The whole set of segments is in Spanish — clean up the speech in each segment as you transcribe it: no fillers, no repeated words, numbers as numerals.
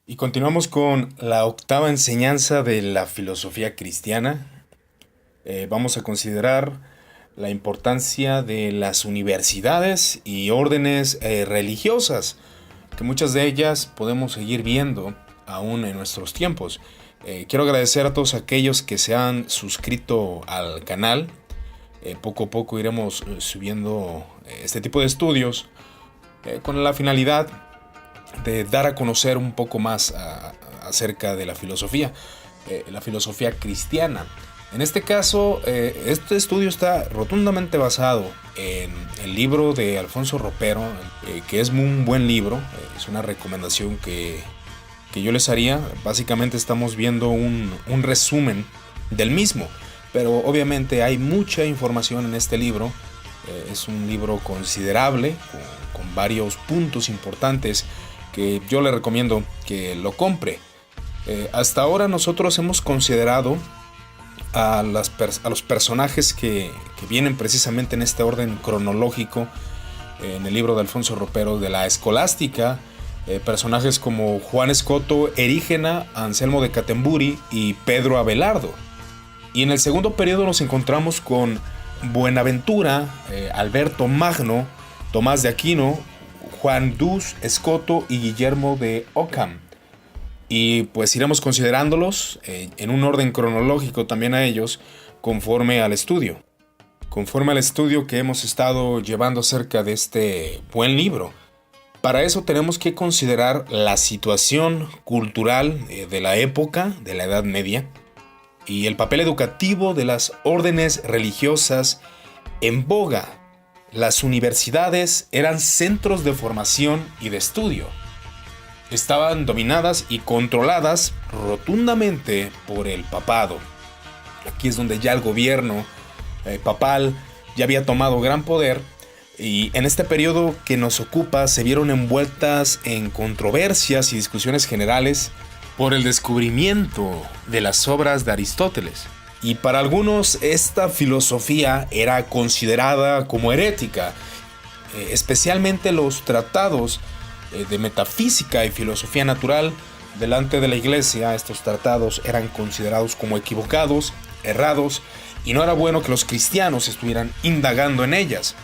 Y continuamos con la octava enseñanza de la filosofía cristiana. Vamos a considerar la importancia de las universidades y órdenes religiosas, que muchas de ellas podemos seguir viendo aún en nuestros tiempos. Quiero agradecer a todos aquellos que se han suscrito al canal. Poco a poco iremos subiendo este tipo de estudios con la finalidad de dar a conocer un poco más acerca de la filosofía cristiana. En este caso, este estudio está rotundamente basado en el libro de Alfonso Ropero, que es un buen libro. Es una recomendación que yo les haría. Básicamente estamos viendo un resumen del mismo, pero obviamente hay mucha información en este libro. Es un libro considerable, con varios puntos importantes que yo le recomiendo que lo compre. Hasta ahora nosotros hemos considerado a los personajes que vienen precisamente en este orden cronológico en el libro de Alfonso Ropero de la escolástica, personajes como Juan Escoto, Erígena, Anselmo de Catemburi y Pedro Abelardo. Y en el segundo periodo nos encontramos con Buenaventura, Alberto Magno, Tomás de Aquino, Juan Dus Escoto y Guillermo de Ockham. Y pues iremos considerándolos en un orden cronológico también a ellos, conforme al estudio que hemos estado llevando acerca de este buen libro. Para eso tenemos que considerar la situación cultural de la época, de la Edad Media, y el papel educativo de las órdenes religiosas en boga. Las universidades eran centros de formación y de estudio. Estaban dominadas y controladas rotundamente por el papado. Aquí es donde ya el gobierno papal ya había tomado gran poder, y en este periodo que nos ocupa se vieron envueltas en controversias y discusiones generales por el descubrimiento de las obras de Aristóteles. Y para algunos esta filosofía era considerada como herética, especialmente los tratados de metafísica y filosofía natural. Delante de la iglesia, estos tratados eran considerados como equivocados, errados, y no era bueno que los cristianos estuvieran indagando en ellas.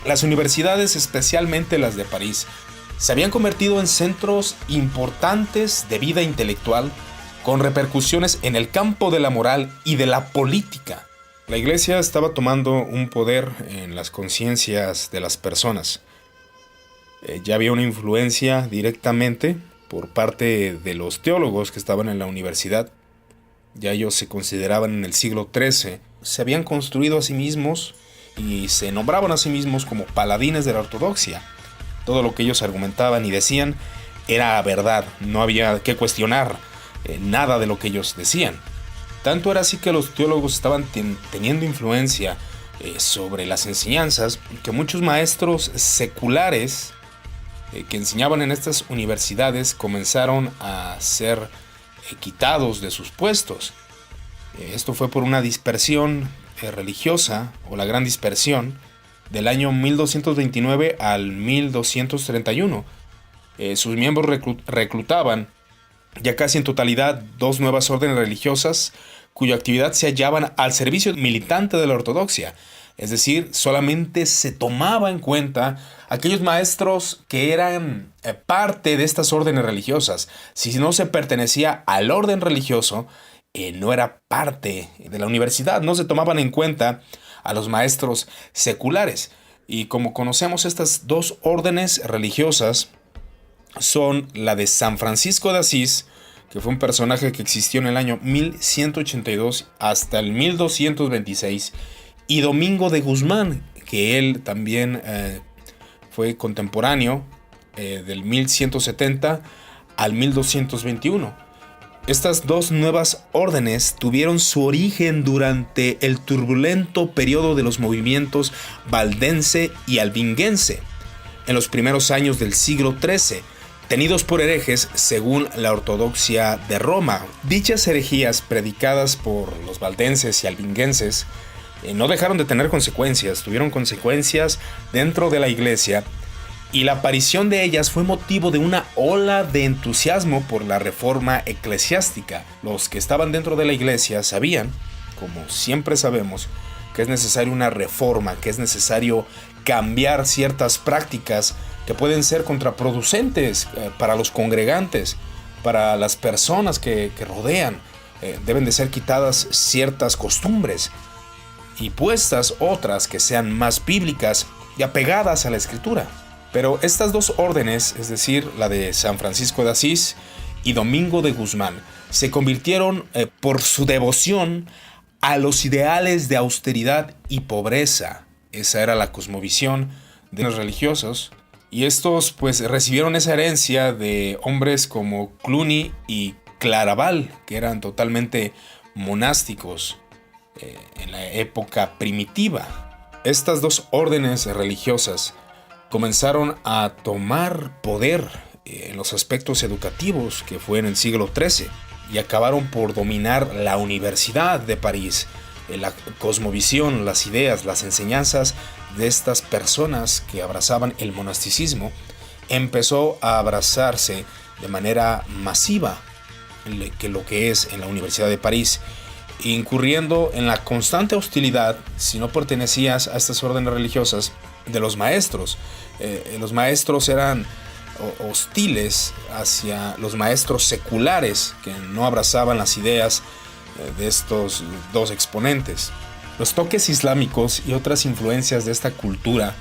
Las universidades, especialmente las de París, se habían convertido en centros importantes de vida intelectual, con repercusiones en el campo de la moral y de la política. La iglesia estaba tomando un poder en las conciencias de las personas. Ya había una influencia directamente por parte de los teólogos que estaban en la universidad. Ya ellos se consideraban en el siglo XIII. Se habían construido a sí mismos y se nombraban a sí mismos como paladines de la ortodoxia. Todo lo que ellos argumentaban y decían era verdad, no había que cuestionar nada de lo que ellos decían. Tanto era así que los teólogos estaban teniendo influencia sobre las enseñanzas, que muchos maestros seculares que enseñaban en estas universidades comenzaron a ser quitados de sus puestos. Esto fue por una dispersión religiosa, o la Gran Dispersión, del año 1229 al 1231. Sus miembros reclutaban ya casi en totalidad dos nuevas órdenes religiosas cuya actividad se hallaban al servicio militante de la ortodoxia. Es decir, solamente se tomaba en cuenta aquellos maestros que eran parte de estas órdenes religiosas. Si no se pertenecía al orden religioso, no era parte de la universidad. No se tomaban en cuenta a los maestros seculares. Y como conocemos, estas dos órdenes religiosas son la de San Francisco de Asís, que fue un personaje que existió en el año 1182 hasta el 1226, y Domingo de Guzmán, que él también fue contemporáneo del 1170 al 1221. Estas dos nuevas órdenes tuvieron su origen durante el turbulento periodo de los movimientos valdense y albinguense, en los primeros años del siglo XIII, tenidos por herejes según la ortodoxia de Roma. Dichas herejías predicadas por los valdenses y albinguenses no dejaron de tener consecuencias, tuvieron consecuencias dentro de la iglesia, y la aparición de ellas fue motivo de una ola de entusiasmo por la reforma eclesiástica. Los que estaban dentro de la iglesia sabían, como siempre sabemos, que es necesaria una reforma, que es necesario cambiar ciertas prácticas que pueden ser contraproducentes para los congregantes, para las personas que rodean. Deben de ser quitadas ciertas costumbres y puestas otras que sean más bíblicas y apegadas a la Escritura. Pero estas dos órdenes, es decir, la de San Francisco de Asís y Domingo de Guzmán, se convirtieron por su devoción a los ideales de austeridad y pobreza. Esa era la cosmovisión de los religiosos. Y estos pues recibieron esa herencia de hombres como Cluny y Claraval, que eran totalmente monásticos en la época primitiva. Estas dos órdenes religiosas comenzaron a tomar poder en los aspectos educativos, que fue en el siglo XIII, y acabaron por dominar la Universidad de París, la cosmovisión, las ideas, las enseñanzas de estas personas que abrazaban el monasticismo. Empezó a abrazarse de manera masiva que lo que es en la Universidad de París, incurriendo en la constante hostilidad, si no pertenecías a estas órdenes religiosas, de los maestros. Los maestros eran hostiles hacia los maestros seculares que no abrazaban las ideas de estos dos exponentes. Los toques islámicos y otras influencias de esta cultura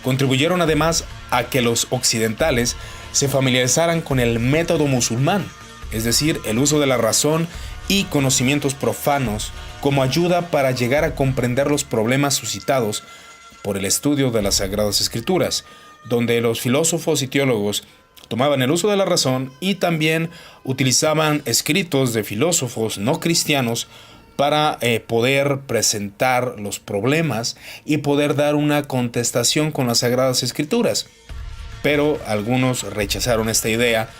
contribuyeron además a que los occidentales se familiarizaran con el método musulmán, es decir, el uso de la razón y conocimientos profanos como ayuda para llegar a comprender los problemas suscitados por el estudio de las Sagradas Escrituras, donde los filósofos y teólogos tomaban el uso de la razón y también utilizaban escritos de filósofos no cristianos para poder presentar los problemas y poder dar una contestación con las Sagradas Escrituras. Pero algunos rechazaron esta idea,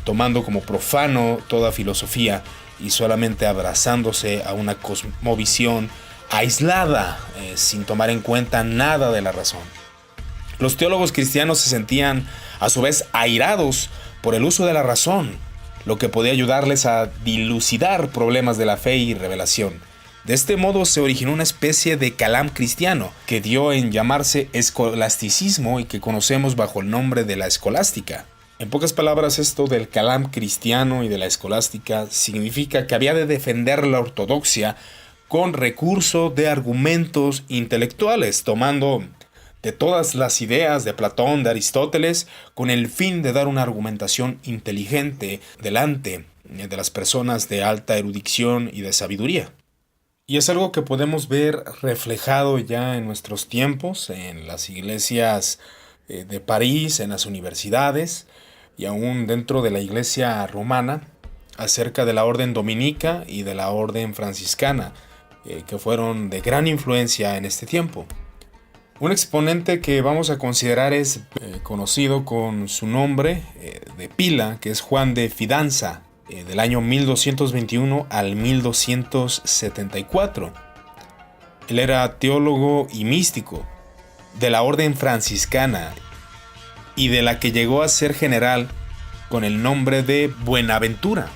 tomando como profano toda filosofía y solamente abrazándose a una cosmovisión aislada, sin tomar en cuenta nada de la razón. Los teólogos cristianos se sentían a su vez airados por el uso de la razón, lo que podía ayudarles a dilucidar problemas de la fe y revelación. De este modo se originó una especie de calam cristiano que dio en llamarse escolasticismo y que conocemos bajo el nombre de la escolástica. En pocas palabras, esto del calam cristiano y de la escolástica significa que había de defender la ortodoxia con recurso de argumentos intelectuales, tomando de todas las ideas de Platón, de Aristóteles, con el fin de dar una argumentación inteligente delante de las personas de alta erudición y de sabiduría. Y es algo que podemos ver reflejado ya en nuestros tiempos, en las iglesias de París, en las universidades y aún dentro de la iglesia romana, acerca de la orden dominica y de la orden franciscana, que fueron de gran influencia en este tiempo. Un exponente que vamos a considerar es conocido con su nombre de pila, que es Juan de Fidanza, del año 1221 al 1274. Él era teólogo y místico de la orden franciscana y de la que llegó a ser general con el nombre de Buenaventura.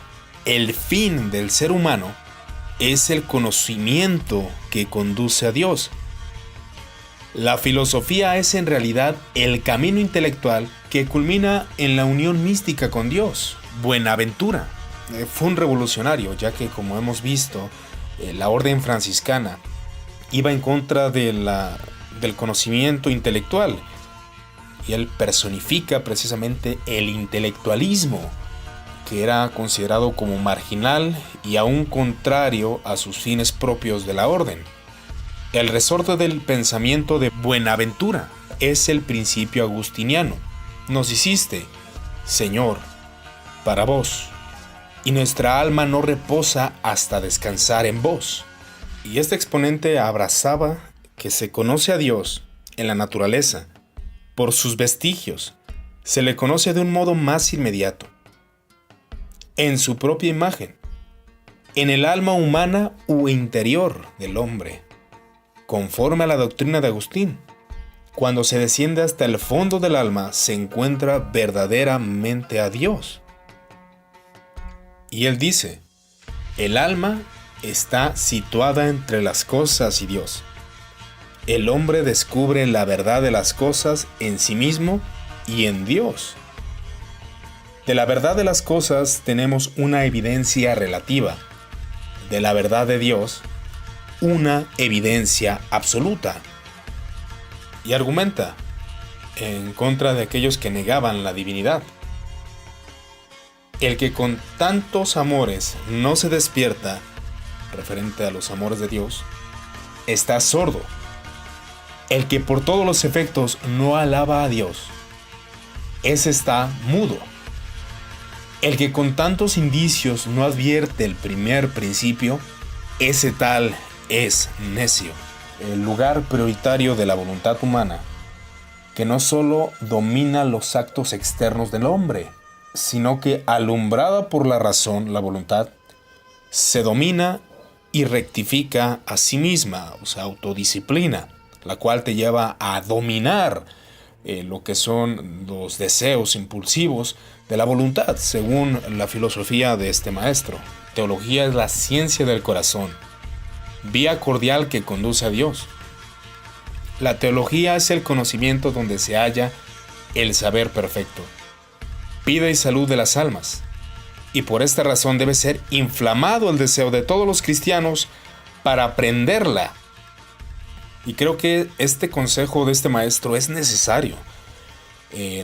El fin del ser humano es el conocimiento que conduce a Dios. La filosofía es en realidad el camino intelectual que culmina en la unión mística con Dios. Buenaventura fue un revolucionario, ya que, como hemos visto, la orden franciscana iba en contra del conocimiento intelectual, y él personifica precisamente el intelectualismo, que era considerado como marginal y aún contrario a sus fines propios de la orden. El resorte del pensamiento de Buenaventura es el principio agustiniano. Nos hiciste, Señor, para vos, y nuestra alma no reposa hasta descansar en vos. Y este exponente abrazaba que se conoce a Dios en la naturaleza por sus vestigios. Se le conoce de un modo más inmediato, en su propia imagen, en el alma humana u interior del hombre, conforme a la doctrina de Agustín. Cuando se desciende hasta el fondo del alma, se encuentra verdaderamente a Dios. Y él dice, el alma está situada entre las cosas y Dios. El hombre descubre la verdad de las cosas en sí mismo y en Dios. De la verdad de las cosas tenemos una evidencia relativa. De la verdad de Dios, una evidencia absoluta. Y argumenta en contra de aquellos que negaban la divinidad. El que con tantos amores no se despierta, referente a los amores de Dios, está sordo. El que por todos los efectos no alaba a Dios, ese está mudo. El que con tantos indicios no advierte el primer principio, ese tal es necio. El lugar prioritario de la voluntad humana, que no solo domina los actos externos del hombre, sino que alumbrada por la razón, la voluntad, se domina y rectifica a sí misma, o sea, autodisciplina, la cual te lleva a dominar lo que son los deseos impulsivos de la voluntad, según la filosofía de este maestro. Teología es la ciencia del corazón, vía cordial que conduce a Dios. La teología es el conocimiento donde se halla el saber perfecto, vida y salud de las almas, y por esta razón debe ser inflamado el deseo de todos los cristianos para aprenderla. Y creo que este consejo de este maestro es necesario.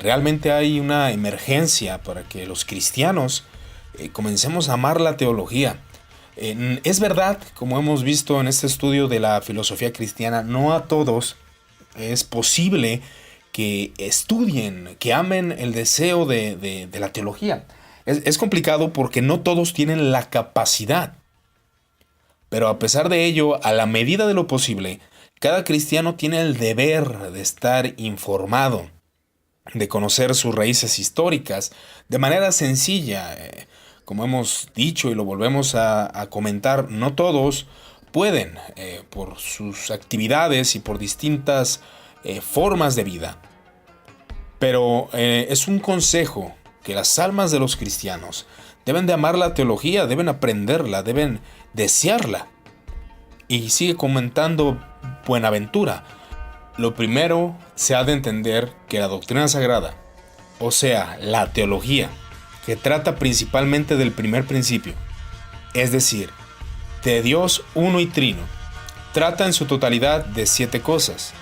Realmente hay una emergencia para que los cristianos comencemos a amar la teología. Es verdad, como hemos visto en este estudio de la filosofía cristiana, no a todos es posible que estudien, que amen el deseo de la teología. Es complicado porque no todos tienen la capacidad. Pero a pesar de ello, a la medida de lo posible, cada cristiano tiene el deber de estar informado, de conocer sus raíces históricas de manera sencilla. Como hemos dicho y lo volvemos a comentar, no todos pueden por sus actividades y por distintas formas de vida. Pero es un consejo que las almas de los cristianos deben de amar la teología, deben aprenderla, deben desearla. Y sigue comentando Buenaventura. Lo primero se ha de entender que la doctrina sagrada, o sea, la teología, que trata principalmente del primer principio, es decir, de Dios uno y trino, trata en su totalidad de 7 cosas,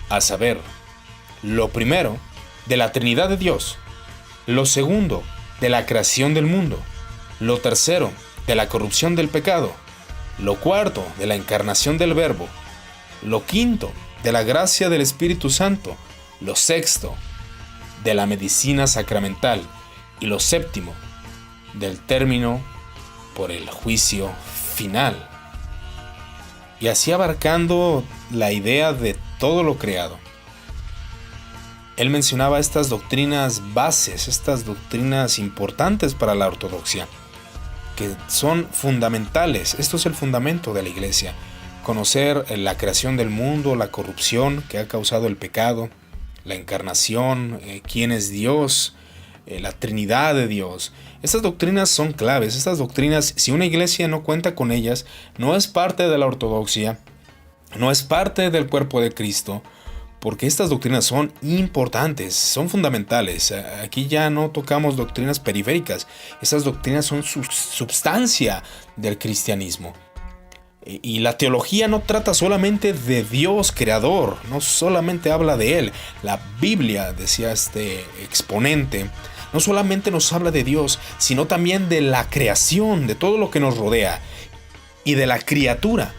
a saber, lo primero, de la Trinidad de Dios, lo segundo, de la creación del mundo, lo tercero, de la corrupción del pecado, lo cuarto, de la encarnación del Verbo, lo quinto, de la gracia del Espíritu Santo, lo sexto, de la medicina sacramental, y lo séptimo, del término por el juicio final. Y así abarcando la idea de todo lo creado. Él mencionaba estas doctrinas bases, estas doctrinas importantes para la ortodoxia, que son fundamentales. Esto es el fundamento de la iglesia. Conocer la creación del mundo, la corrupción que ha causado el pecado, la encarnación, quién es Dios, la Trinidad de Dios. Estas doctrinas son claves. Estas doctrinas, si una iglesia no cuenta con ellas, no es parte de la ortodoxia, no es parte del cuerpo de Cristo, porque estas doctrinas son importantes, son fundamentales. Aquí ya no tocamos doctrinas periféricas. Estas doctrinas son substancia del cristianismo. Y la teología no trata solamente de Dios creador, no solamente habla de Él. La Biblia, decía este exponente, no solamente nos habla de Dios, sino también de la creación, de todo lo que nos rodea y de la criatura.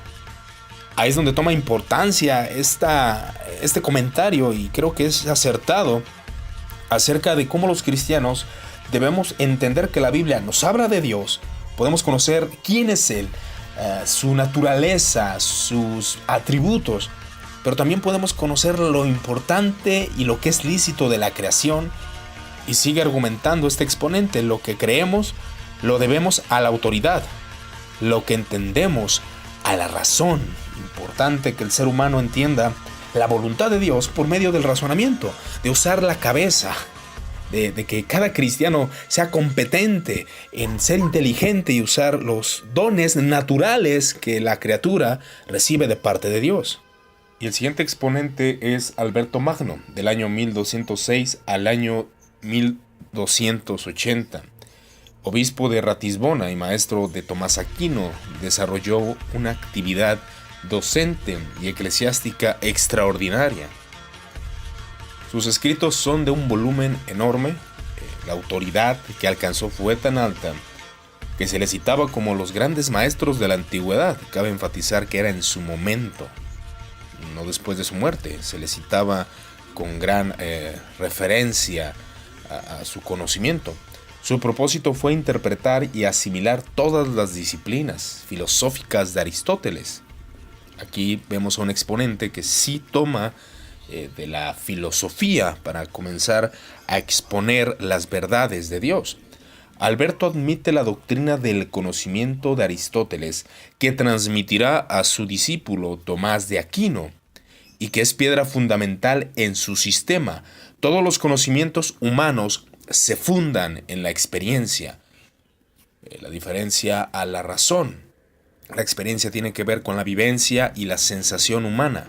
Ahí es donde toma importancia este comentario, y creo que es acertado, acerca de cómo los cristianos debemos entender que la Biblia nos habla de Dios. Podemos conocer quién es Él, su naturaleza, sus atributos, pero también podemos conocer lo importante y lo que es lícito de la creación. Y sigue argumentando este exponente: lo que creemos lo debemos a la autoridad, lo que entendemos a la razón. Importante que el ser humano entienda la voluntad de Dios por medio del razonamiento, de usar la cabeza, de que cada cristiano sea competente en ser inteligente y usar los dones naturales que la criatura recibe de parte de Dios. Y el siguiente exponente es Alberto Magno, del año 1206 al año 1280. Obispo de Ratisbona y maestro de Tomás Aquino, desarrolló una actividad docente y eclesiástica extraordinaria. Sus escritos son de un volumen enorme. La autoridad que alcanzó fue tan alta que se le citaba como los grandes maestros de la antigüedad. Cabe enfatizar que era en su momento, no después de su muerte. Se le citaba con gran referencia a su conocimiento. Su propósito fue interpretar y asimilar todas las disciplinas filosóficas de Aristóteles. Aquí vemos a un exponente que sí toma de la filosofía para comenzar a exponer las verdades de Dios. Alberto admite la doctrina del conocimiento de Aristóteles, que transmitirá a su discípulo Tomás de Aquino, y que es piedra fundamental en su sistema. Todos los conocimientos humanos se fundan en la experiencia. La diferencia a la razón. La experiencia tiene que ver con la vivencia y la sensación humana.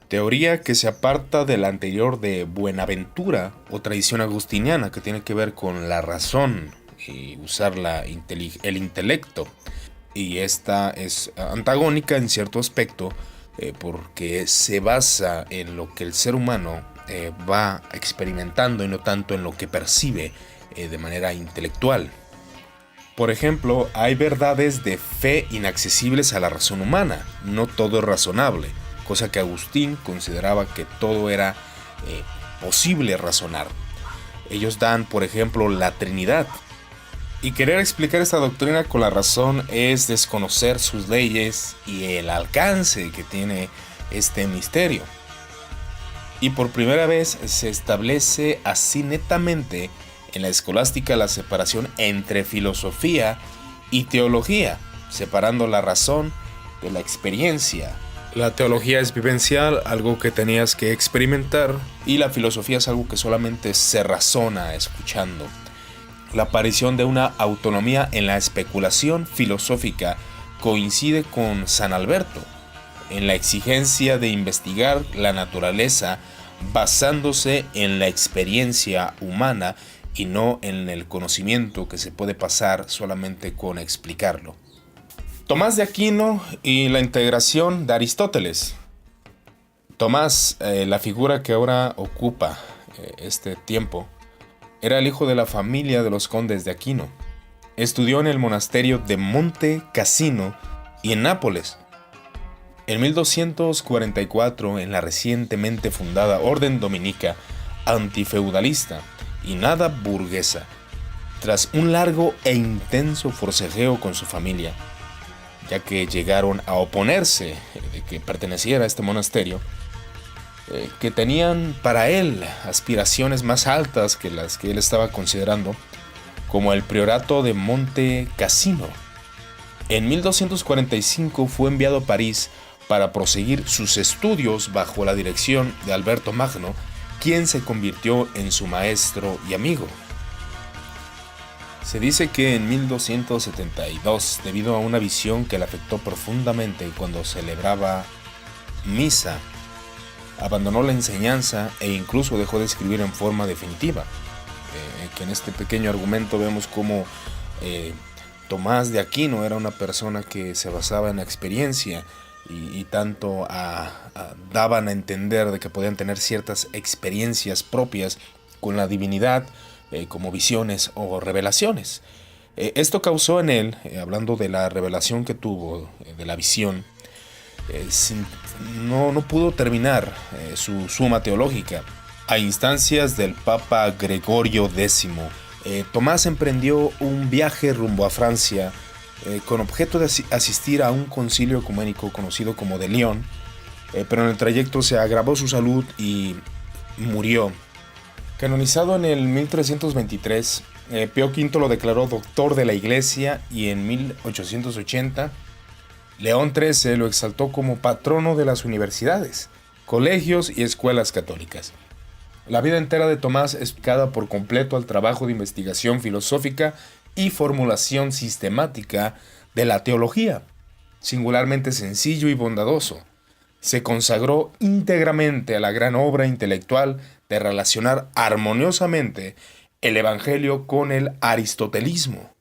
Teoría que se aparta de la anterior de Buenaventura o tradición agustiniana, que tiene que ver con la razón y usar el intelecto. Y esta es antagónica en cierto aspecto porque se basa en lo que el ser humano va experimentando y no tanto en lo que percibe de manera intelectual. Por ejemplo, hay verdades de fe inaccesibles a la razón humana. No todo es razonable, cosa que Agustín consideraba que todo era posible razonar. Ellos dan, por ejemplo, la Trinidad. Y querer explicar esta doctrina con la razón es desconocer sus leyes y el alcance que tiene este misterio. Y por primera vez se establece así netamente en la escolástica la separación entre filosofía y teología, separando la razón de la experiencia. La teología es vivencial, algo que tenías que experimentar, y la filosofía es algo que solamente se razona escuchando. La aparición de una autonomía en la especulación filosófica coincide con San Alberto, en la exigencia de investigar la naturaleza basándose en la experiencia humana y no en el conocimiento que se puede pasar solamente con explicarlo. Tomás de Aquino y la integración de Aristóteles. Tomás, la figura que ahora ocupa este tiempo, era el hijo de la familia de los condes de Aquino. Estudió en el monasterio de Monte Cassino y en Nápoles. En 1244, en la recientemente fundada Orden Dominica antifeudalista y nada burguesa, tras un largo e intenso forcejeo con su familia, ya que llegaron a oponerse de que perteneciera a este monasterio, que tenían para él aspiraciones más altas que las que él estaba considerando, como el priorato de Monte Cassino. En 1245 fue enviado a París para proseguir sus estudios bajo la dirección de Alberto Magno, quien se convirtió en su maestro y amigo. Se dice que en 1272, debido a una visión que le afectó profundamente cuando celebraba misa, abandonó la enseñanza e incluso dejó de escribir en forma definitiva. Que en este pequeño argumento vemos cómo Tomás de Aquino era una persona que se basaba en la experiencia y tanto daban a entender de que podían tener ciertas experiencias propias con la divinidad, como visiones o revelaciones. Esto causó en él, hablando de la revelación que tuvo, de la visión, no pudo terminar su suma teológica. A instancias del Papa Gregorio X, Tomás emprendió un viaje rumbo a Francia con objeto de asistir a un concilio ecuménico conocido como de Lyon, pero en el trayecto se agravó su salud y murió. Canonizado en el 1323, Pío V lo declaró doctor de la Iglesia y en 1880 León XIII lo exaltó como patrono de las universidades. colegios y escuelas católicas. La vida entera de Tomás es dedicada por completo al trabajo de investigación filosófica y formulación sistemática de la teología, singularmente sencillo y bondadoso. Se consagró íntegramente a la gran obra intelectual de relacionar armoniosamente el Evangelio con el aristotelismo.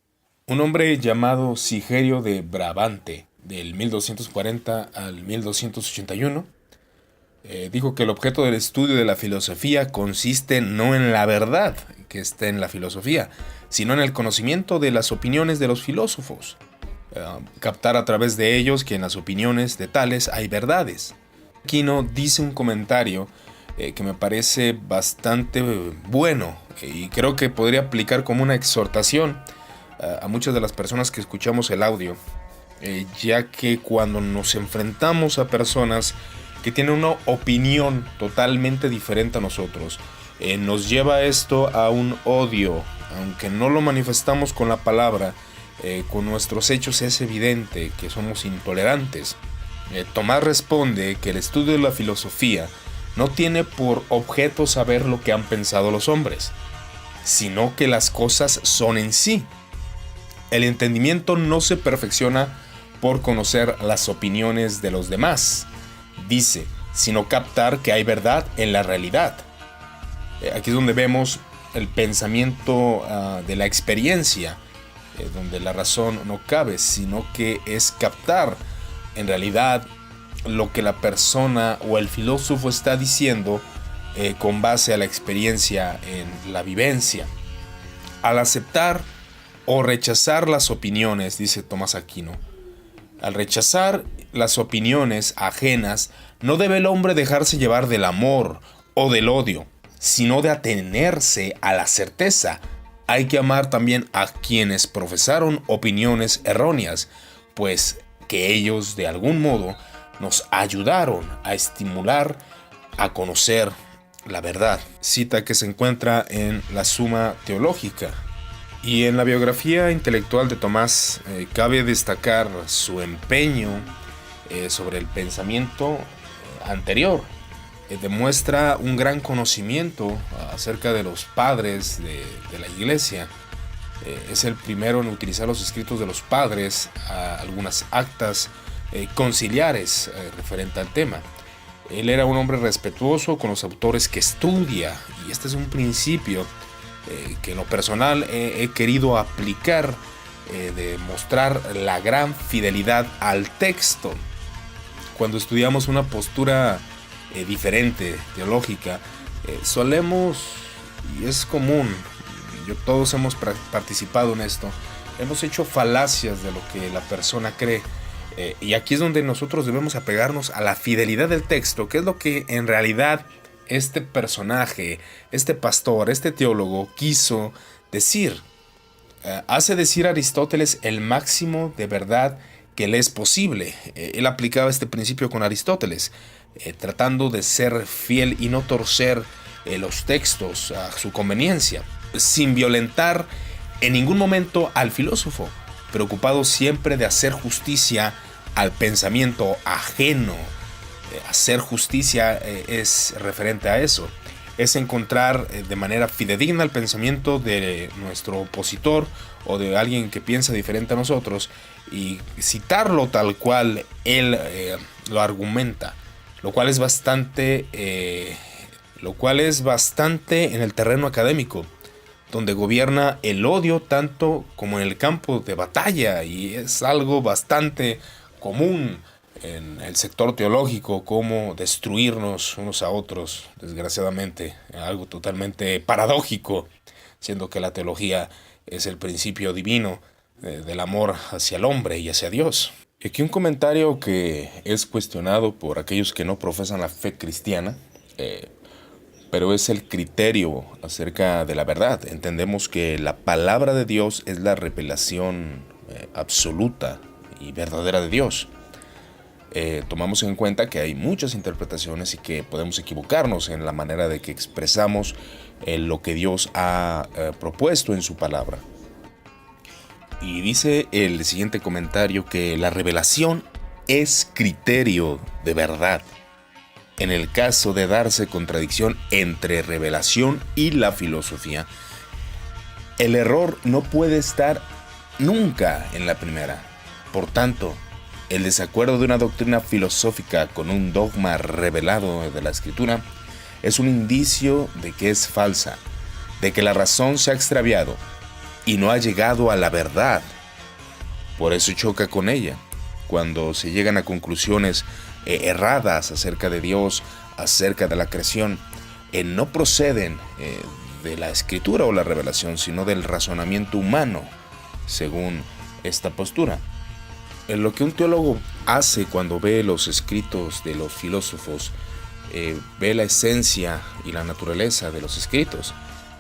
Un hombre llamado Sigerio de Brabante, del 1240 al 1281, dijo que el objeto del estudio de la filosofía consiste no en la verdad que está en la filosofía, sino en el conocimiento de las opiniones de los filósofos. Captar a través de ellos que en las opiniones de tales hay verdades. Aquino dice un comentario que me parece bastante bueno y creo que podría aplicar como una exhortación a muchas de las personas que escuchamos el audio, ya que cuando nos enfrentamos a personas que tienen una opinión totalmente diferente a nosotros, nos lleva esto a un odio, aunque no lo manifestamos con la palabra, con nuestros hechos es evidente que somos intolerantes. Tomás responde que el estudio de la filosofía no tiene por objeto saber lo que han pensado los hombres, sino que las cosas son en sí. El entendimiento no se perfecciona por conocer las opiniones de los demás, dice, sino captar que hay verdad en la realidad. Aquí es donde vemos el pensamiento de la experiencia, donde la razón no cabe, sino que es captar en realidad lo que la persona o el filósofo está diciendo con base a la experiencia en la vivencia. Al aceptar o rechazar las opiniones, dice Tomás Aquino, al rechazar las opiniones ajenas, no debe el hombre dejarse llevar del amor o del odio, sino de atenerse a la certeza. Hay que amar también a quienes profesaron opiniones erróneas, pues que ellos de algún modo nos ayudaron a estimular a conocer la verdad. Cita que se encuentra en la Suma Teológica. Y en la biografía intelectual de Tomás cabe destacar su empeño sobre el pensamiento anterior. Demuestra un gran conocimiento acerca de los padres de la iglesia. Es el primero en utilizar los escritos de los padres, algunas actas conciliares referente al tema. Él era un hombre respetuoso con los autores que estudia, y este es un principio que en lo personal he querido aplicar, de mostrar la gran fidelidad al texto. Cuando estudiamos una postura diferente, teológica, solemos, y es común, todos hemos participado en esto, hemos hecho falacias de lo que la persona cree, y aquí es donde nosotros debemos apegarnos a la fidelidad del texto, que es lo que en realidad este personaje, este pastor, este teólogo quiso decir. Hace decir a Aristóteles el máximo de verdad que le es posible. Él aplicaba este principio con Aristóteles, tratando de ser fiel y no torcer los textos a su conveniencia, sin violentar en ningún momento al filósofo, preocupado siempre de hacer justicia al pensamiento ajeno. Hacer justicia es referente a eso, es encontrar de manera fidedigna el pensamiento de nuestro opositor o de alguien que piensa diferente a nosotros y citarlo tal cual él lo argumenta, lo cual es bastante en el terreno académico, donde gobierna el odio tanto como en el campo de batalla, y es algo bastante común en el sector teológico, como destruirnos unos a otros, desgraciadamente, algo totalmente paradójico, siendo que la teología es el principio divino del amor hacia el hombre y hacia Dios. Y aquí un comentario que es cuestionado por aquellos que no profesan la fe cristiana, pero es el criterio acerca de la verdad. Entendemos que la palabra de Dios es la revelación absoluta y verdadera de Dios. Tomamos en cuenta que hay muchas interpretaciones y que podemos equivocarnos en la manera de que expresamos lo que Dios ha propuesto en su palabra. Y dice el siguiente comentario que la revelación es criterio de verdad. En el caso de darse contradicción entre revelación y la filosofía, el error no puede estar nunca en la primera. Por tanto, el desacuerdo de una doctrina filosófica con un dogma revelado de la Escritura es un indicio de que es falsa, de que la razón se ha extraviado y no ha llegado a la verdad. Por eso choca con ella, cuando se llegan a conclusiones erradas acerca de Dios, acerca de la creación, no proceden de la Escritura o la revelación, sino del razonamiento humano, según esta postura. Lo que un teólogo hace cuando ve los escritos de los filósofos, ve la esencia y la naturaleza de los escritos.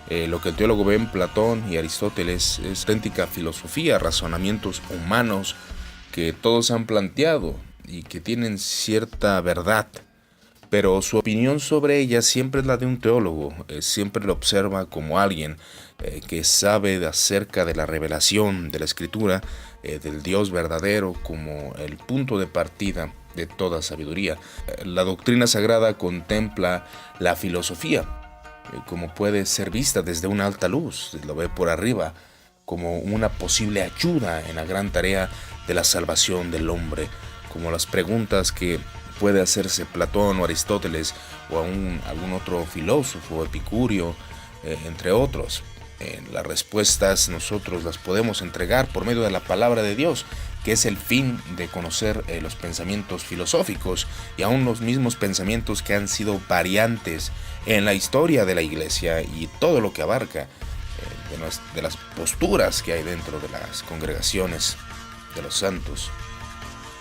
Lo que el teólogo ve en Platón y Aristóteles es auténtica filosofía, razonamientos humanos que todos han planteado y que tienen cierta verdad, pero su opinión sobre ella siempre es la de un teólogo. Siempre lo observa como alguien que sabe acerca de la revelación de la Escritura, del Dios verdadero, como el punto de partida de toda sabiduría. La doctrina sagrada contempla la filosofía como puede ser vista desde una alta luz, lo ve por arriba como una posible ayuda en la gran tarea de la salvación del hombre, como las preguntas que puede hacerse Platón o Aristóteles o algún otro filósofo, Epicurio, entre otros. Las respuestas nosotros las podemos entregar por medio de la palabra de Dios, que es el fin de conocer los pensamientos filosóficos y aún los mismos pensamientos que han sido variantes en la historia de la iglesia y todo lo que abarca de las posturas que hay dentro de las congregaciones de los santos.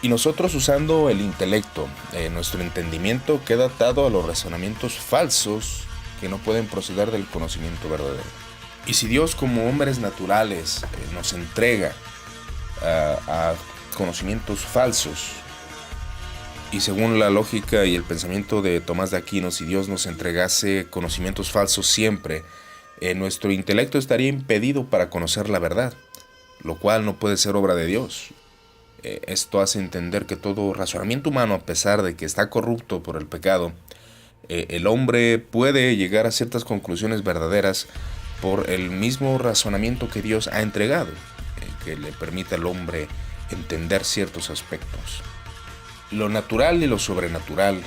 Y nosotros, usando el intelecto, nuestro entendimiento queda atado a los razonamientos falsos que no pueden proceder del conocimiento verdadero. Y si Dios, como hombres naturales, nos entrega a conocimientos falsos, y según la lógica y el pensamiento de Tomás de Aquino, si Dios nos entregase conocimientos falsos siempre, nuestro intelecto estaría impedido para conocer la verdad, lo cual no puede ser obra de Dios. Esto hace entender que todo razonamiento humano, a pesar de que está corrupto por el pecado, el hombre puede llegar a ciertas conclusiones verdaderas por el mismo razonamiento que Dios ha entregado, que le permite al hombre entender ciertos aspectos. Lo natural y lo sobrenatural.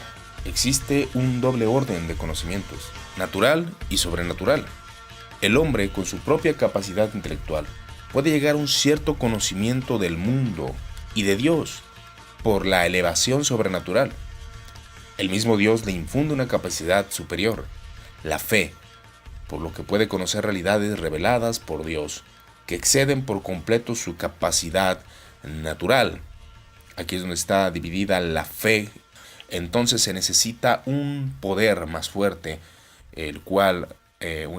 Existe un doble orden de conocimientos, natural y sobrenatural. El hombre, con su propia capacidad intelectual, puede llegar a un cierto conocimiento del mundo y de Dios por la elevación sobrenatural. El mismo Dios le infunde una capacidad superior, la fe, por lo que puede conocer realidades reveladas por Dios que exceden por completo su capacidad natural. Aquí es donde está dividida la fe. Entonces se necesita un poder más fuerte, el cual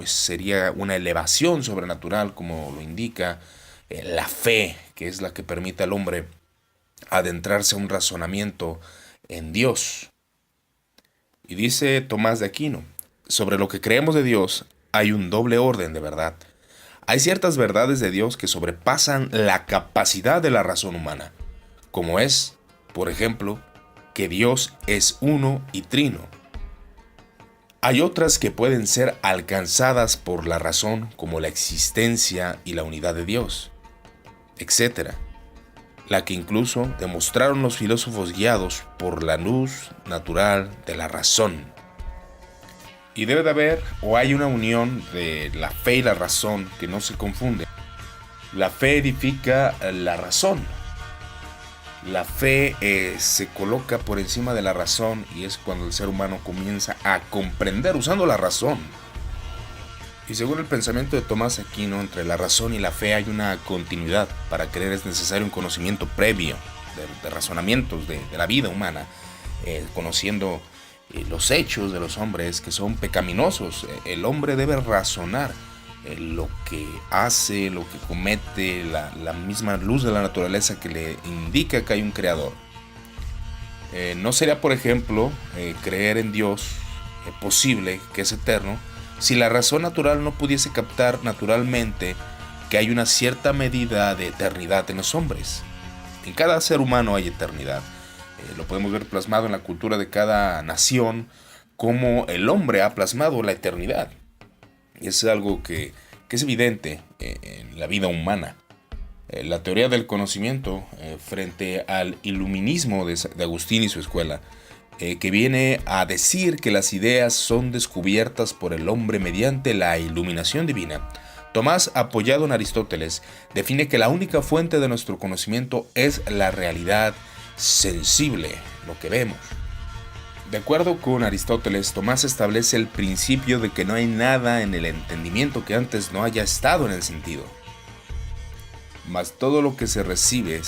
sería una elevación sobrenatural, como lo indica la fe, que es la que permite al hombre adentrarse a un razonamiento en Dios. Y dice Tomás de Aquino, sobre lo que creemos de Dios hay un doble orden de verdad. Hay ciertas verdades de Dios que sobrepasan la capacidad de la razón humana, como es, por ejemplo, que Dios es uno y trino. Hay otras que pueden ser alcanzadas por la razón, como la existencia y la unidad de Dios, etc. La que incluso demostraron los filósofos guiados por la luz natural de la razón. Y debe de haber, o hay una unión de la fe y la razón que no se confunde. La fe edifica la razón. La fe se coloca por encima de la razón y es cuando el ser humano comienza a comprender usando la razón. Y según el pensamiento de Tomás Aquino, entre la razón y la fe hay una continuidad. Para creer es necesario un conocimiento previo de razonamientos de la vida humana, conociendo los hechos de los hombres que son pecaminosos. El hombre debe razonar lo que hace, lo que comete, la misma luz de la naturaleza que le indica que hay un creador. No sería, por ejemplo, creer en Dios posible, que es eterno, si la razón natural no pudiese captar naturalmente que hay una cierta medida de eternidad en los hombres. En cada ser humano hay eternidad. Lo podemos ver plasmado en la cultura de cada nación, cómo el hombre ha plasmado la eternidad. Y es algo que es evidente en la vida humana. La teoría del conocimiento frente al iluminismo de Agustín y su escuela, que viene a decir que las ideas son descubiertas por el hombre mediante la iluminación divina. Tomás, apoyado en Aristóteles, define que la única fuente de nuestro conocimiento es la realidad sensible, lo que vemos. De acuerdo con Aristóteles, Tomás establece el principio de que no hay nada en el entendimiento que antes no haya estado en el sentido. Mas todo lo que se recibe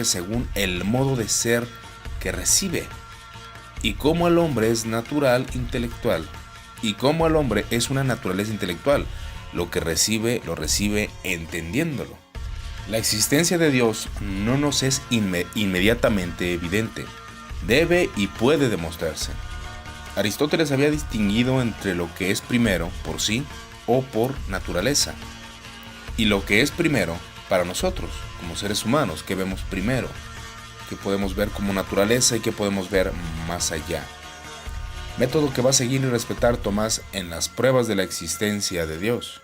según el modo de ser que recibe. Y como el hombre es natural intelectual, y como el hombre es una naturaleza intelectual, lo que recibe, lo recibe entendiéndolo. La existencia de Dios no nos es inmediatamente evidente. Debe y puede demostrarse. Aristóteles había distinguido entre lo que es primero por sí o por naturaleza, y lo que es primero para nosotros, como seres humanos, que vemos primero, que podemos ver como naturaleza y que podemos ver más allá. Método que va a seguir y respetar Tomás en las pruebas de la existencia de Dios.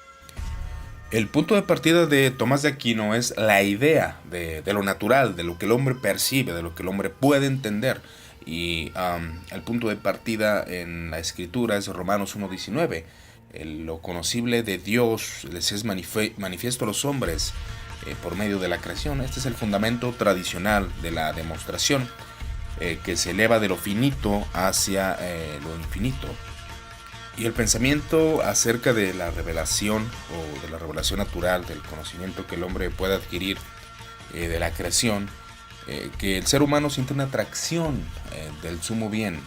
El punto de partida de Tomás de Aquino es la idea de lo natural, de lo que el hombre percibe, de lo que el hombre puede entender. Y el punto de partida en la escritura es Romanos 1:19. Lo conocible de Dios les es manifiesto a los hombres por medio de la creación. Este es el fundamento tradicional de la demostración, que se eleva de lo finito hacia lo infinito. Y el pensamiento acerca de la revelación o de la revelación natural, del conocimiento que el hombre puede adquirir de la creación, que el ser humano siente una atracción del sumo bien.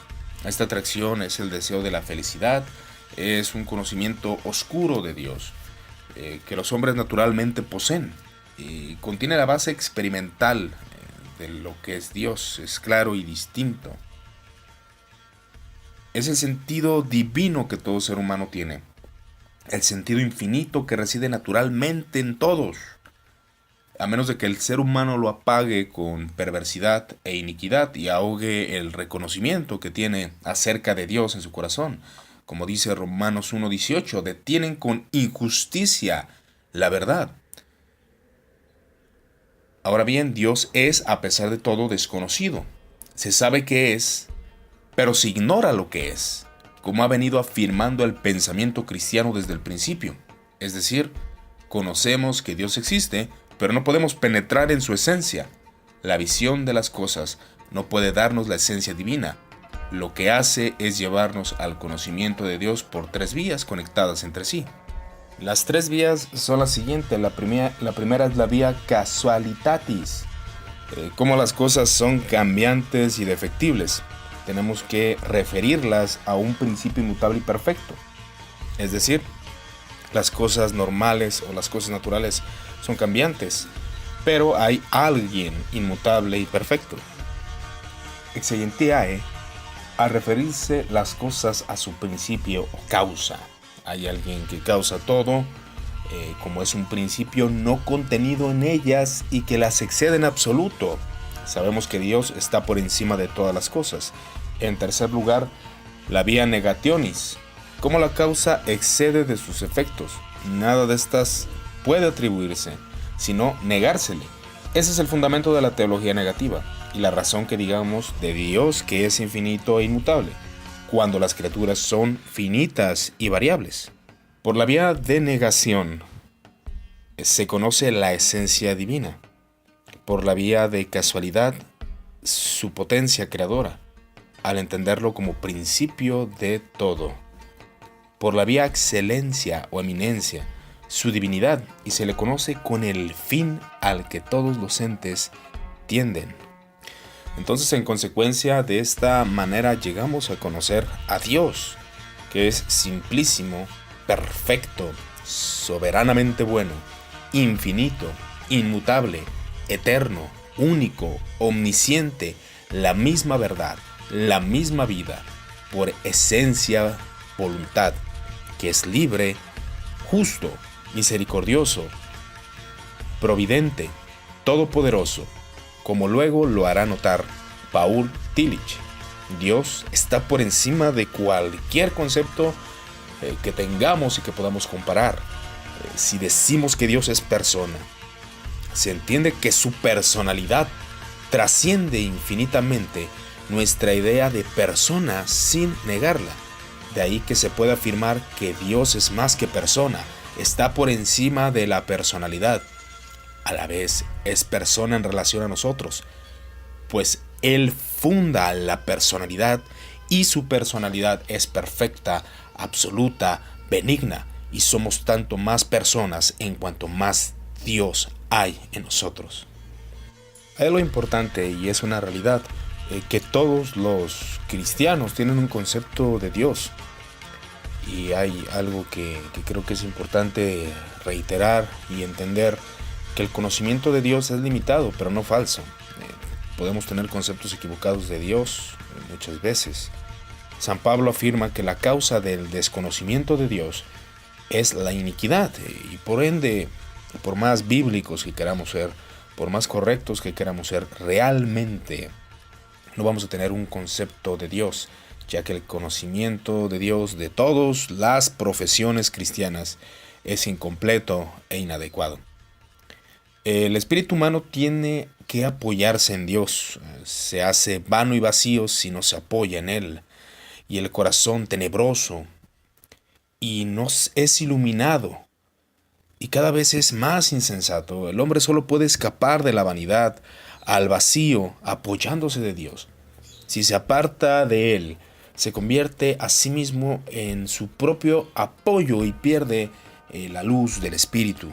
Esta atracción es el deseo de la felicidad, es un conocimiento oscuro de Dios, que los hombres naturalmente poseen, y contiene la base experimental de lo que es Dios, es claro y distinto. Es el sentido divino que todo ser humano tiene, el sentido infinito que reside naturalmente en todos, a menos de que el ser humano lo apague con perversidad e iniquidad y ahogue el reconocimiento que tiene acerca de Dios en su corazón. Como dice Romanos 1:18, detienen con injusticia la verdad. Ahora bien, Dios es, a pesar de todo, desconocido. Se sabe que es, pero se ignora lo que es, como ha venido afirmando el pensamiento cristiano desde el principio. Es decir, conocemos que Dios existe, pero no podemos penetrar en su esencia. La visión de las cosas no puede darnos la esencia divina. Lo que hace es llevarnos al conocimiento de Dios por 3 vías conectadas entre sí. Las 3 vías son las siguientes. La primera es la vía casualitatis, cómo las cosas son cambiantes y defectibles. Tenemos que referirlas a un principio inmutable y perfecto. Es decir, las cosas normales o las cosas naturales son cambiantes, pero hay alguien inmutable y perfecto. Exeientiae, al referirse las cosas a su principio o causa. Hay alguien que causa todo, como es un principio no contenido en ellas y que las excede en absoluto. Sabemos que Dios está por encima de todas las cosas. En tercer lugar, la vía negationis, como la causa excede de sus efectos. Nada de estas puede atribuirse, sino negársele. Ese es el fundamento de la teología negativa y la razón que digamos de Dios que es infinito e inmutable, cuando las criaturas son finitas y variables. Por la vía de negación se conoce la esencia divina. Por la vía de casualidad, su potencia creadora, al entenderlo como principio de todo. Por la vía excelencia o eminencia, su divinidad, y se le conoce con el fin al que todos los entes tienden. Entonces, en consecuencia, de esta manera llegamos a conocer a Dios, que es simplísimo, perfecto, soberanamente bueno, infinito, inmutable, eterno, único, omnisciente, la misma verdad, la misma vida, por esencia, voluntad, que es libre, justo, misericordioso, providente, todopoderoso, como luego lo hará notar Paul Tillich. Dios está por encima de cualquier concepto que tengamos y que podamos comparar. Si decimos que Dios es persona, se entiende que su personalidad trasciende infinitamente nuestra idea de persona sin negarla. De ahí que se puede afirmar que Dios es más que persona, está por encima de la personalidad. A la vez es persona en relación a nosotros, pues Él funda la personalidad y su personalidad es perfecta, absoluta, benigna, y somos tanto más personas en cuanto más Dios hay en nosotros. Hay lo importante, y es una realidad, que todos los cristianos tienen un concepto de Dios. Y hay algo que creo que es importante reiterar y entender, que el conocimiento de Dios es limitado, pero no falso. Podemos tener conceptos equivocados de Dios muchas veces. San Pablo afirma que la causa del desconocimiento de Dios es la iniquidad, y por ende, por más bíblicos que queramos ser, por más correctos que queramos ser, realmente no vamos a tener un concepto de Dios, ya que el conocimiento de Dios de todas las profesiones cristianas es incompleto e inadecuado. El espíritu humano tiene que apoyarse en Dios. Se hace vano y vacío si no se apoya en Él. Y el corazón tenebroso y no es iluminado, y cada vez es más insensato. El hombre solo puede escapar de la vanidad al vacío apoyándose de Dios. Si se aparta de Él, se convierte a sí mismo en su propio apoyo y pierde la luz del Espíritu.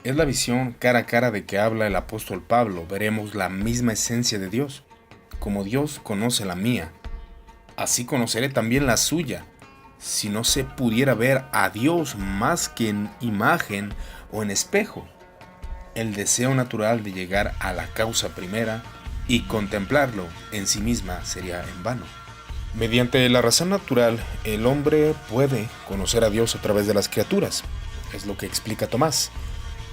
Es la visión cara a cara de que habla el apóstol Pablo. Veremos la misma esencia de Dios. Como Dios conoce la mía, así conoceré también la suya. Si no se pudiera ver a Dios más que en imagen o en espejo, el deseo natural de llegar a la causa primera y contemplarlo en sí misma sería en vano. Mediante la razón natural, el hombre puede conocer a Dios a través de las criaturas. Es lo que explica Tomás,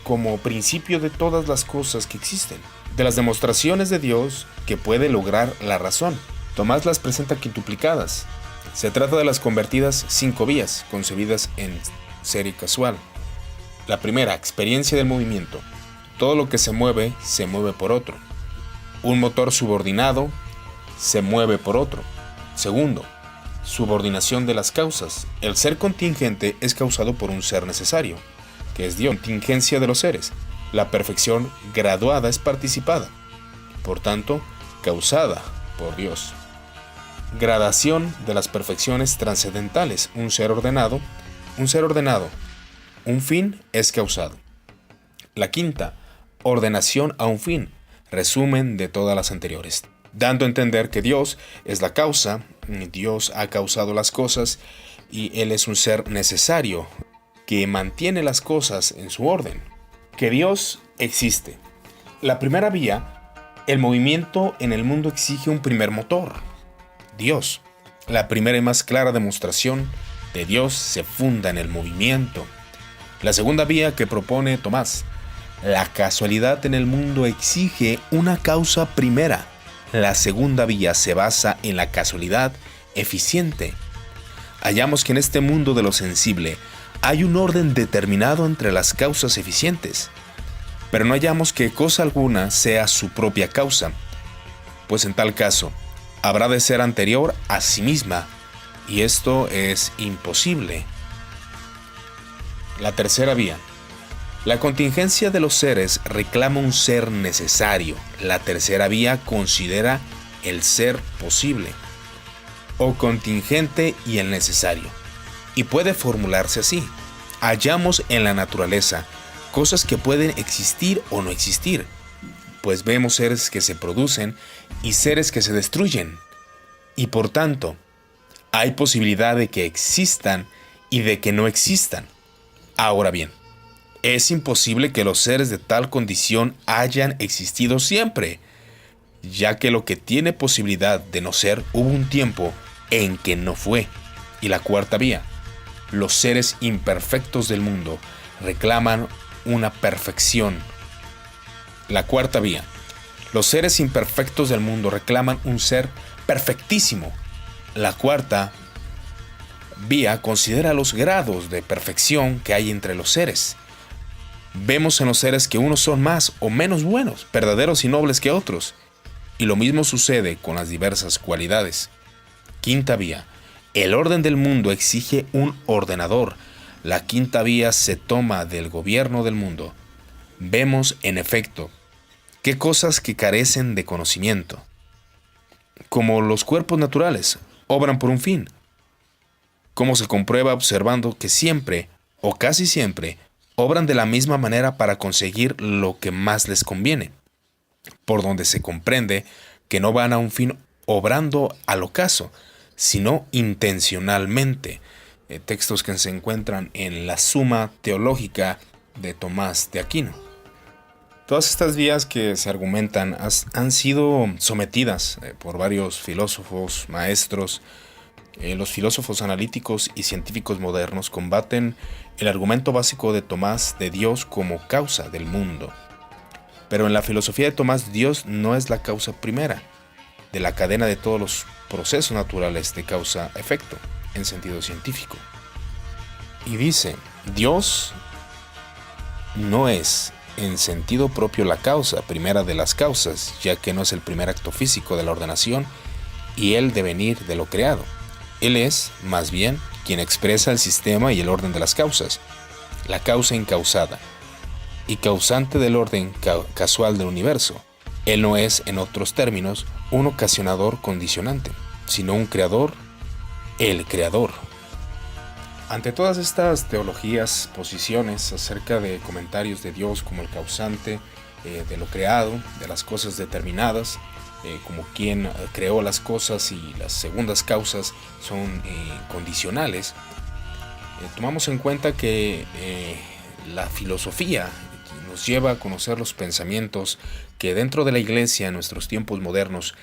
como principio de todas las cosas que existen, de las demostraciones de Dios que puede lograr la razón. Tomás las presenta quintuplicadas. Se trata de las convertidas 5 vías, concebidas en serie casual. La primera, experiencia del movimiento. Todo lo que se mueve por otro. Un motor subordinado se mueve por otro. Segundo, subordinación de las causas. El ser contingente es causado por un ser necesario, que es Dios. Contingencia de los seres. La perfección graduada es participada, por tanto, causada por Dios. Gradación de las perfecciones trascendentales. Un ser ordenado. Un fin es causado. La quinta, ordenación a un fin. Resumen de todas las anteriores, dando a entender que Dios es la causa. Dios ha causado las cosas y Él es un ser necesario que mantiene las cosas en su orden. Que Dios existe. La primera vía, el movimiento en el mundo exige un primer motor. Dios. La primera y más clara demostración de Dios se funda en el movimiento. La segunda vía que propone Tomás. La casualidad en el mundo exige una causa primera. La segunda vía se basa en la casualidad eficiente. Hallamos que en este mundo de lo sensible hay un orden determinado entre las causas eficientes, pero no hallamos que cosa alguna sea su propia causa, pues en tal caso habrá de ser anterior a sí misma, y esto es imposible. La tercera vía. La contingencia de los seres reclama un ser necesario. La tercera vía considera el ser posible, o contingente y el necesario, y puede formularse así. Hallamos en la naturaleza cosas que pueden existir o no existir, pues vemos seres que se producen y seres que se destruyen, y por tanto, hay posibilidad de que existan y de que no existan. Ahora bien, es imposible que los seres de tal condición hayan existido siempre, ya que lo que tiene posibilidad de no ser, hubo un tiempo en que no fue. Y la cuarta vía, los seres imperfectos del mundo reclaman una perfección. La cuarta vía, Los seres imperfectos del mundo reclaman un ser perfectísimo. La cuarta vía considera los grados de perfección que hay entre los seres. Vemos en los seres que unos son más o menos buenos, verdaderos y nobles que otros. Y lo mismo sucede con las diversas cualidades. Quinta vía. El orden del mundo exige un ordenador. La quinta vía se toma del gobierno del mundo. Vemos, en efecto, qué cosas que carecen de conocimiento, como los cuerpos naturales, obran por un fin, como se comprueba observando que siempre, o casi siempre, obran de la misma manera para conseguir lo que más les conviene, por donde se comprende que no van a un fin obrando al ocaso, sino intencionalmente. Textos que se encuentran en la Suma Teológica de Tomás de Aquino. Todas estas vías que se argumentan han sido sometidas por varios filósofos, maestros. Los filósofos analíticos y científicos modernos combaten el argumento básico de Tomás de Dios como causa del mundo. Pero en la filosofía de Tomás, Dios no es la causa primera de la cadena de todos los procesos naturales de causa-efecto, en sentido científico. Y dice, Dios no es en sentido propio la causa primera de las causas, ya que no es el primer acto físico de la ordenación y el devenir de lo creado. Él es, más bien, quien expresa el sistema y el orden de las causas, la causa incausada y causante del orden casual del universo. Él no es, en otros términos, un ocasionador condicionante, sino un creador, el creador. Ante todas estas teologías, posiciones acerca de comentarios de Dios como el causante de lo creado, de las cosas determinadas, como quien creó las cosas y las segundas causas son condicionales, tomamos en cuenta que la filosofía nos lleva a conocer los pensamientos que dentro de la Iglesia en nuestros tiempos modernos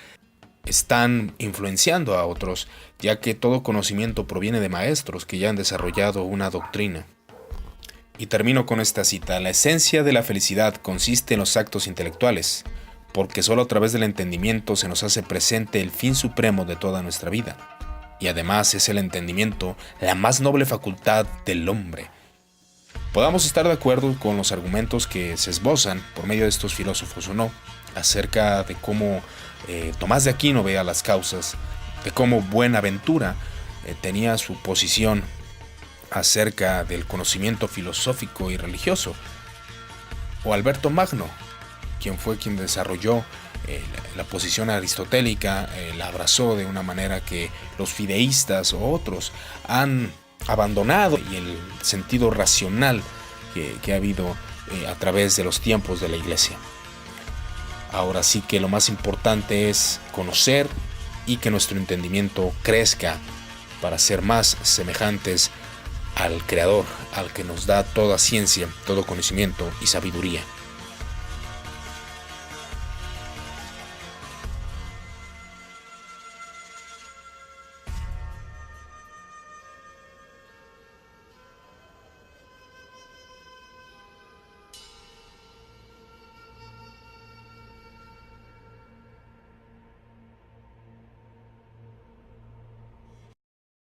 están influenciando a otros, ya que todo conocimiento proviene de maestros que ya han desarrollado una doctrina. Y termino con esta cita: la esencia de la felicidad consiste en los actos intelectuales, porque solo a través del entendimiento se nos hace presente el fin supremo de toda nuestra vida. Y además es el entendimiento la más noble facultad del hombre. Podamos estar de acuerdo con los argumentos que se esbozan por medio de estos filósofos o no, acerca de cómo Tomás de Aquino veía las causas, de cómo Buenaventura tenía su posición acerca del conocimiento filosófico y religioso, o Alberto Magno, quien desarrolló la posición aristotélica, la abrazó de una manera que los fideístas o otros han abandonado, y el sentido racional que ha habido a través de los tiempos de la Iglesia. Ahora sí que lo más importante es conocer y que nuestro entendimiento crezca para ser más semejantes al Creador, al que nos da toda ciencia, todo conocimiento y sabiduría.